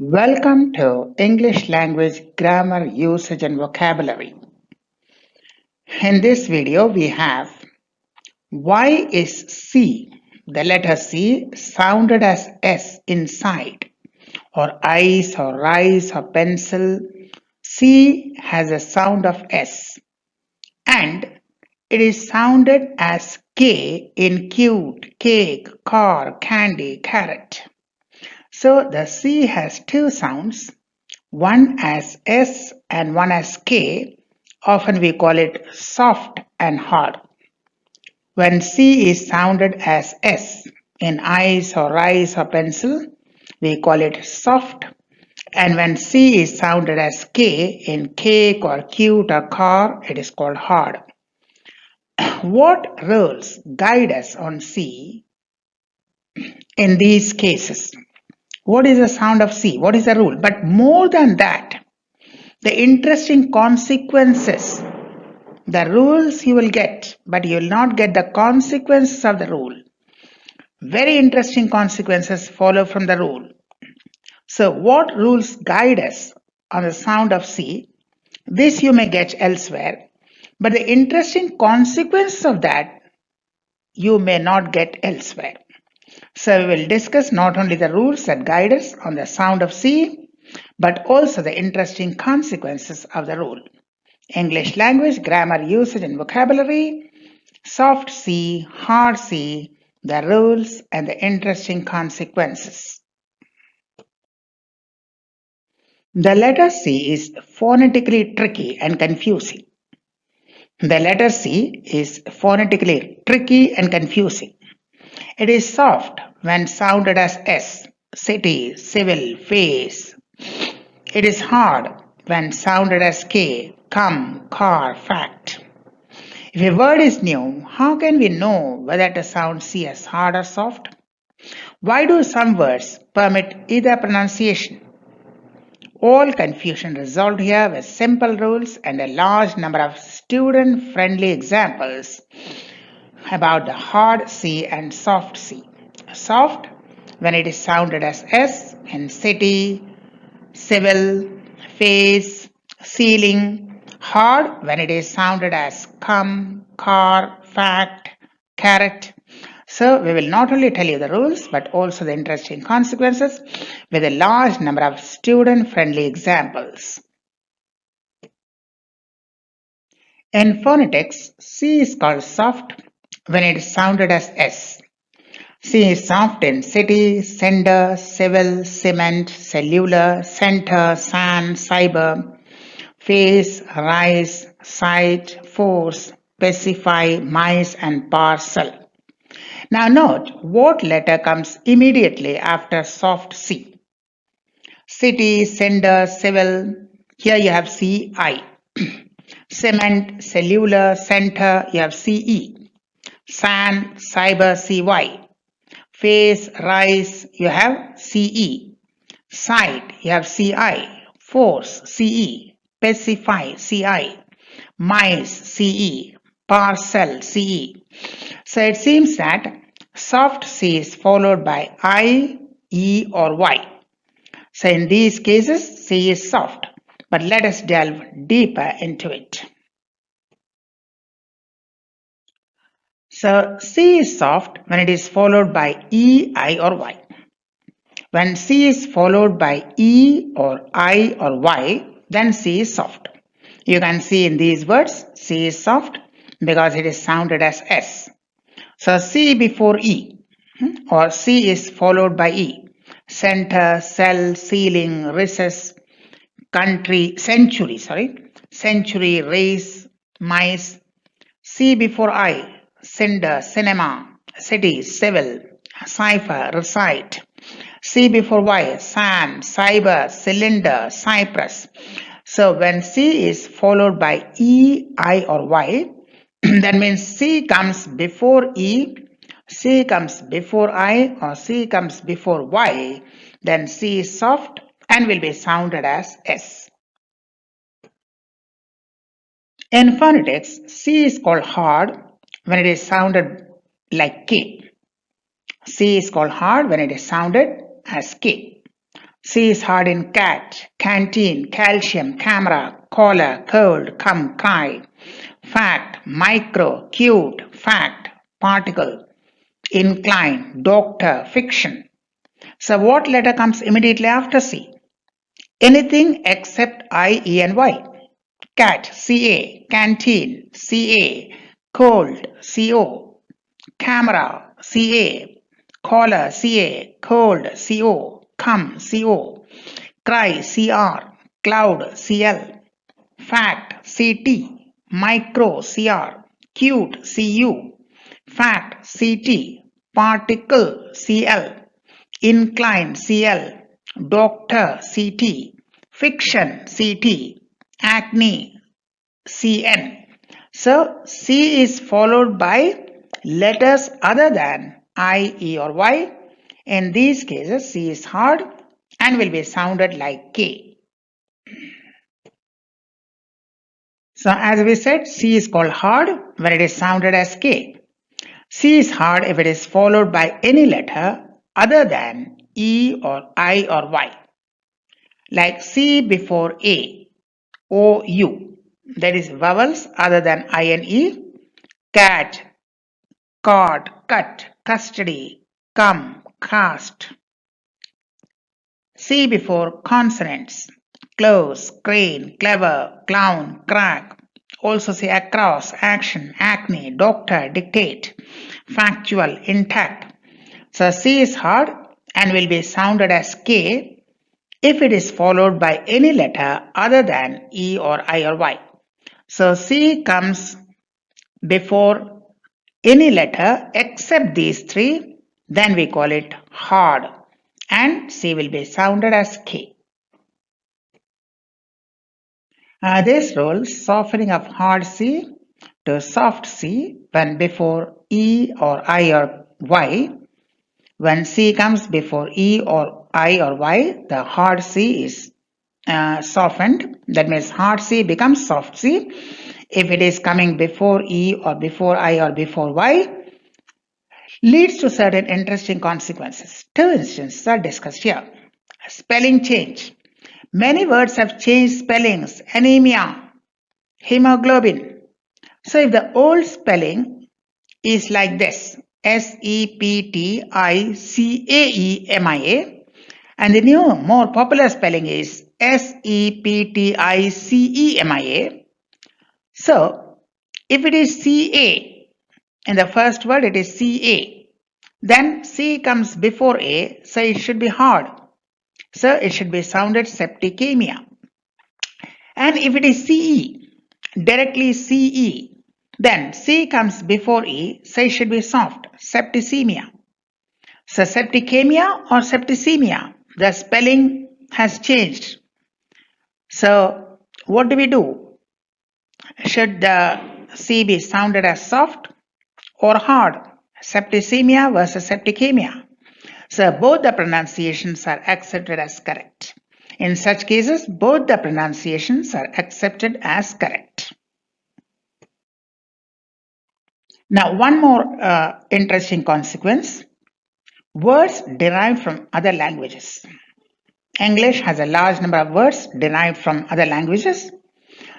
Welcome to English Language Grammar Usage and Vocabulary. In this video we have why is C, the letter C, sounded as S inside, or ice or rice or pencil. C has a sound of S and it is sounded as K in cute, cake, car, candy, carrot. So the C has two sounds, one as S and one as K. Often we call it soft and hard. When C is sounded as S in ice or rice or pencil, we call it soft. And when C is sounded as K in cake or cute or car, it is called hard. What rules guide us on C in these cases? What is the sound of C? What is the rule? But more than that, the interesting consequences, the rules you will get, but you will not get the consequences of the rule. Very interesting consequences follow from the rule. So what rules guide us on the sound of C? This you may get elsewhere, but the interesting consequences of that you may not get elsewhere. So we will discuss not only the rules that guide us on the sound of C, but also the interesting consequences of the rule. English language, grammar, usage and vocabulary, soft C, hard C, the rules and the interesting consequences. The letter C is phonetically tricky and confusing. The letter C is phonetically tricky and confusing. It is soft when sounded as S, city, civil, face. It is hard when sounded as K, come, car, fact. If a word is new, how can we know whether to sound C as hard or soft? Why do some words permit either pronunciation? All confusion resolved here with simple rules and a large number of student-friendly examples about the hard C and soft C. Soft when it is sounded as S in city, civil, face, ceiling. Hard when it is sounded as come, car, fact, carrot. So we will not only tell you the rules but also the interesting consequences with a large number of student-friendly examples. In phonetics, C is called soft when it is sounded as S. C is soft in city, cinder, civil, cement, cellular, center, sand, cyber, face, rise, site, force, specify, mice, and parcel. Now note what letter comes immediately after soft C. City, cinder, civil. Here you have CI. Cement, cellular, center, you have CE. Sand, cyber, CY. Face, rise, you have CE. Site, you have CI. Force, CE. Specify, CI. Mice, CE. Parcel, CE. So it seems that soft C is followed by I, E or Y. So in these cases, C is soft. But let us delve deeper into it. So C is soft when it is followed by E, I or Y. When C is followed by E or I or Y, then C is soft. You can see in these words, C is soft because it is sounded as S. So C before E or C is followed by E. Center, cell, ceiling, recess, country, century, race, mice. C before I, cinder, cinema, city, civil, cipher, recite. C before Y, sand, cyber, cylinder, cypress. So when C is followed by E, I or Y, that means C comes before E, C comes before I or C comes before Y, then C is soft and will be sounded as S. In phonetics, C is called hard when it is sounded like K. C is called hard when it is sounded as K. C is hard in cat, canteen, calcium, camera, collar, cold, come, cry, fact, micro, cute, fact, particle, incline, doctor, fiction. So what letter comes immediately after C? Anything except I, E and Y. Cat, CA, canteen, CA, cold, CO, camera, CA, collar, CA, cold, CO, come, CO, cry, CR, cloud, CL, fact, CT, micro, CR, cute, CU, fact, CT, particle, CL, incline, CL, doctor, CT, fiction, CT, acne, CN. So C is followed by letters other than I, E or Y. In these cases, C is hard and will be sounded like K. So as we said, C is called hard when it is sounded as K. C is hard if it is followed by any letter other than E or I or Y. Like C before A, O, U. That is vowels other than I and E. Cat, card, cut, custody, come, cast. C before consonants. Close, crane, clever, clown, crack. Also say across, action, acne, doctor, dictate, factual, intact. So C is hard and will be sounded as K if it is followed by any letter other than E or I or Y. So C comes before any letter except these three, then we call it hard and C will be sounded as K. This rule, softening of hard C to soft C when before E or I or Y. When C comes before E or I or Y, the hard C is softened. That means hard C becomes soft C. If it is coming before E or before I or before Y, leads to certain interesting consequences. Two instances are discussed here. Spelling change. Many words have changed spellings. Anemia, hemoglobin. So if the old spelling is like this, Septicaemia, and the new, more popular spelling is Septicemia. So if it is Ca, in the first word it is Ca, then C comes before A, so it should be hard. So it should be sounded septicemia. And if it is CE, directly CE, then C comes before E, so it should be soft, septicemia. So septicemia or septicemia, the spelling has changed. So what do we do? Should the C be sounded as soft or hard? Septicemia versus septicemia. So both the pronunciations are accepted as correct. In such cases, both the pronunciations are accepted as correct. Now, one more interesting consequence. Words derived from other languages. English has a large number of words derived from other languages.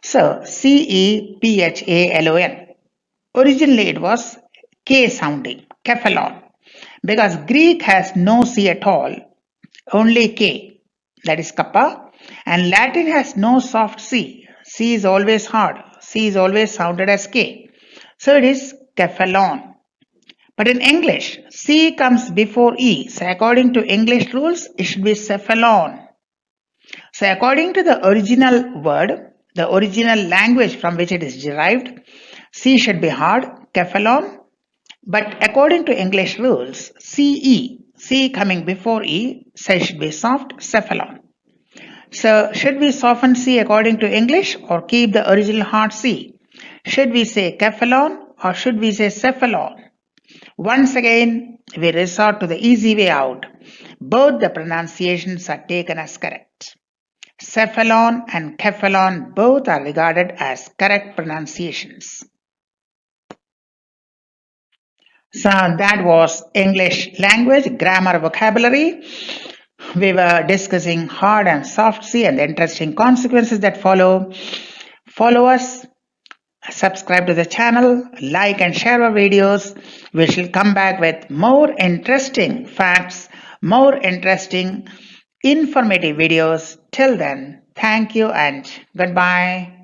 So, Cephalon. Originally, it was K sounding, cephalon, because Greek has no C at all, only K, that is kappa, and Latin has no soft C. C is always hard. C is always sounded as K. So it is cephalon. But in English, C comes before E. So according to English rules, it should be cephalon. So according to the original word, the original language from which it is derived, C should be hard, cephalon. But according to English rules, CE, C coming before E, so it should be soft, cephalon. So should we soften C according to English or keep the original hard C? Should we say cephalon or should we say cephalon? Once again, we resort to the easy way out. Both the pronunciations are taken as correct. Cephalon and cephalon both are regarded as correct pronunciations. So that was English language, grammar, vocabulary. We were discussing hard and soft C and the interesting consequences that follow. Follow us, subscribe to the channel, like and share our videos. We shall come back with more interesting facts, more interesting, informative videos. Till then, thank you and goodbye.